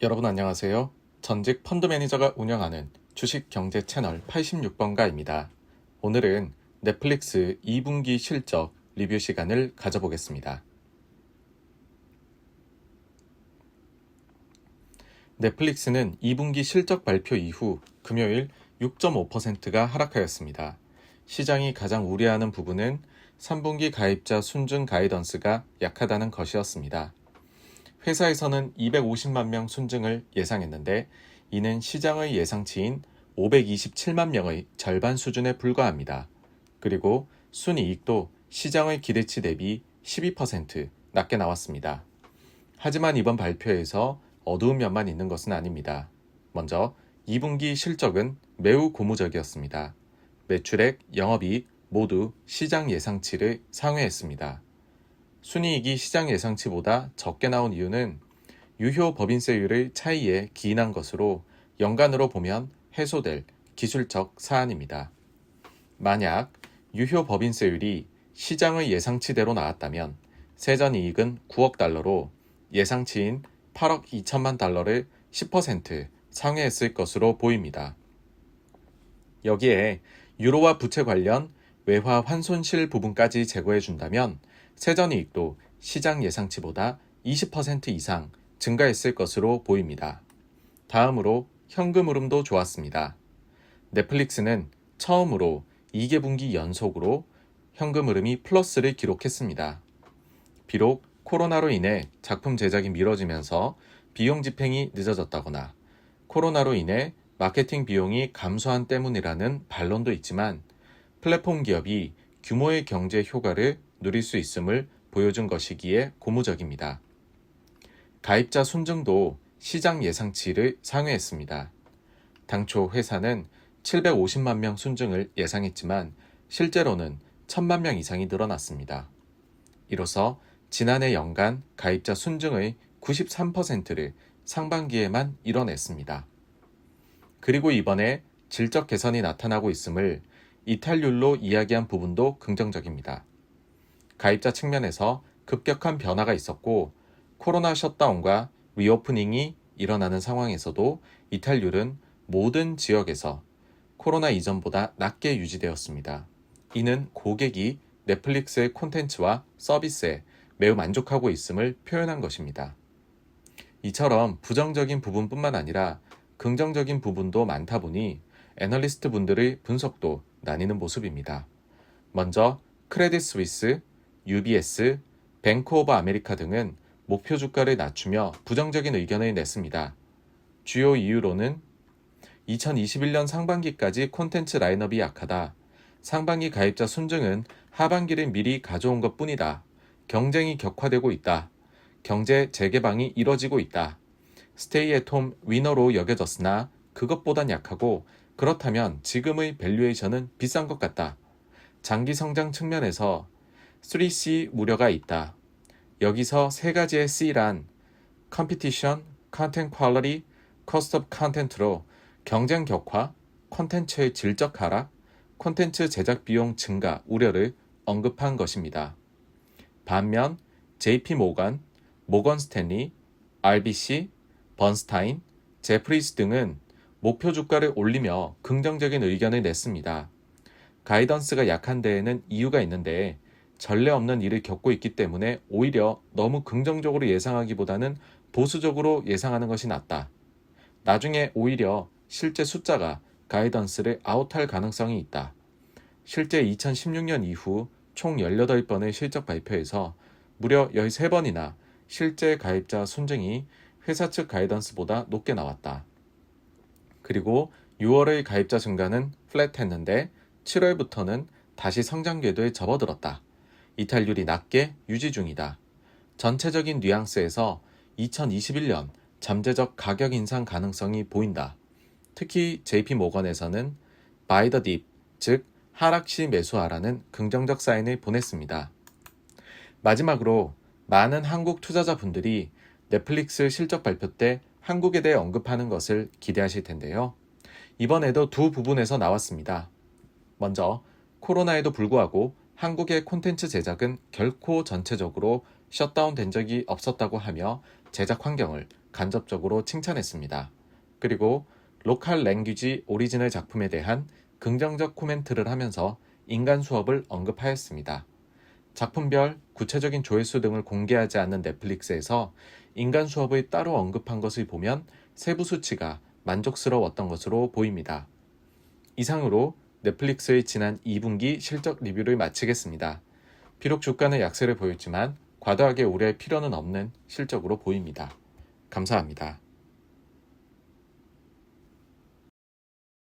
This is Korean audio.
여러분 안녕하세요. 전직 펀드 매니저가 운영하는 주식 경제 채널 86번가입니다. 오늘은 넷플릭스 2분기 실적 리뷰 시간을 가져보겠습니다. 넷플릭스는 2분기 실적 발표 이후 금요일 6.5%가 하락하였습니다. 시장이 가장 우려하는 부분은 3분기 가입자 순증 가이던스가 약하다는 것이었습니다. 회사에서는 250만 명 순증을 예상했는데 이는 시장의 예상치인 527만 명의 절반 수준에 불과합니다. 그리고 순이익도 시장의 기대치 대비 12% 낮게 나왔습니다. 하지만 이번 발표에서 어두운 면만 있는 것은 아닙니다. 먼저 2분기 실적은 매우 고무적이었습니다. 매출액, 영업이익 모두 시장 예상치를 상회했습니다. 순이익이 시장 예상치보다 적게 나온 이유는 유효 법인세율의 차이에 기인한 것으로 연간으로 보면 해소될 기술적 사안입니다. 만약 유효 법인세율이 시장의 예상치대로 나왔다면 세전이익은 9억 달러로 예상치인 8억 2천만 달러를 10% 상회했을 것으로 보입니다. 여기에 유로와 부채 관련 외화 환손실 부분까지 제거해준다면 세전이익도 시장 예상치보다 20% 이상 증가했을 것으로 보입니다. 다음으로 현금 흐름도 좋았습니다. 넷플릭스는 처음으로 2개분기 연속으로 현금 흐름이 플러스를 기록했습니다. 비록 코로나로 인해 작품 제작이 미뤄지면서 비용 집행이 늦어졌다거나 코로나로 인해 마케팅 비용이 감소한 때문이라는 반론도 있지만 플랫폼 기업이 규모의 경제 효과를 누릴 수 있음을 보여준 것이기에 고무적입니다. 가입자 순증도 시장 예상치를 상회했습니다. 당초 회사는 750만 명 순증을 예상했지만 실제로는 1000만 명 이상이 늘어났습니다. 이로써 지난해 연간 가입자 순증의 93%를 상반기에만 이뤄냈습니다. 그리고 이번에 질적 개선이 나타나고 있음을 이탈률로 이야기한 부분도 긍정적입니다. 가입자 측면에서 급격한 변화가 있었고 코로나 셧다운과 리오프닝이 일어나는 상황에서도 이탈률은 모든 지역에서 코로나 이전보다 낮게 유지되었습니다. 이는 고객이 넷플릭스의 콘텐츠와 서비스에 매우 만족하고 있음을 표현한 것입니다. 이처럼 부정적인 부분뿐만 아니라 긍정적인 부분도 많다 보니 애널리스트 분들의 분석도 나뉘는 모습입니다. 먼저 크레딧 스위스, UBS, 뱅크 오브 아메리카 등은 목표 주가를 낮추며 부정적인 의견을 냈습니다. 주요 이유로는 2021년 상반기까지 콘텐츠 라인업이 약하다. 상반기 가입자 순증은 하반기를 미리 가져온 것 뿐이다. 경쟁이 격화되고 있다. 경제 재개방이 이뤄지고 있다. 스테이 앳 홈 위너로 여겨졌으나 그것보단 약하고 그렇다면 지금의 밸류에이션은 비싼 것 같다. 장기 성장 측면에서 3C 우려가 있다. 여기서 세 가지의 C란 Competition, Content Quality, Cost of Content로 경쟁 격화, 콘텐츠의 질적 하락, 콘텐츠 제작 비용 증가 우려를 언급한 것입니다. 반면 JP 모건, 모건 스탠리, RBC, 번스타인, 제프리스 등은 목표 주가를 올리며 긍정적인 의견을 냈습니다. 가이던스가 약한 데에는 이유가 있는데 전례 없는 일을 겪고 있기 때문에 오히려 너무 긍정적으로 예상하기보다는 보수적으로 예상하는 것이 낫다. 나중에 오히려 실제 숫자가 가이던스를 아웃할 가능성이 있다. 실제 2016년 이후 총 18번의 실적 발표에서 무려 13번이나 실제 가입자 순증이 회사 측 가이던스보다 높게 나왔다. 그리고 6월의 가입자 증가는 플랫했는데 7월부터는 다시 성장 궤도에 접어들었다. 이탈률이 낮게 유지 중이다. 전체적인 뉘앙스에서 2021년 잠재적 가격 인상 가능성이 보인다. 특히 JP 모건에서는 Buy the dip, 즉 하락 시 매수하라는 긍정적 사인을 보냈습니다. 마지막으로 많은 한국 투자자분들이 넷플릭스 실적 발표 때 한국에 대해 언급하는 것을 기대하실 텐데요. 이번에도 두 부분에서 나왔습니다. 먼저 코로나에도 불구하고 한국의 콘텐츠 제작은 결코 전체적으로 셧다운 된 적이 없었다고 하며 제작 환경을 간접적으로 칭찬했습니다. 그리고 로컬 랭귀지 오리지널 작품에 대한 긍정적 코멘트를 하면서 인간 수업을 언급하였습니다. 작품별 구체적인 조회수 등을 공개하지 않는 넷플릭스에서 인간 수업을 따로 언급한 것을 보면 세부 수치가 만족스러웠던 것으로 보입니다. 이상으로 넷플릭스의 지난 2분기 실적 리뷰를 마치겠습니다. 비록 주가는 약세를 보였지만 과도하게 우려할 필요는 없는 실적으로 보입니다. 감사합니다.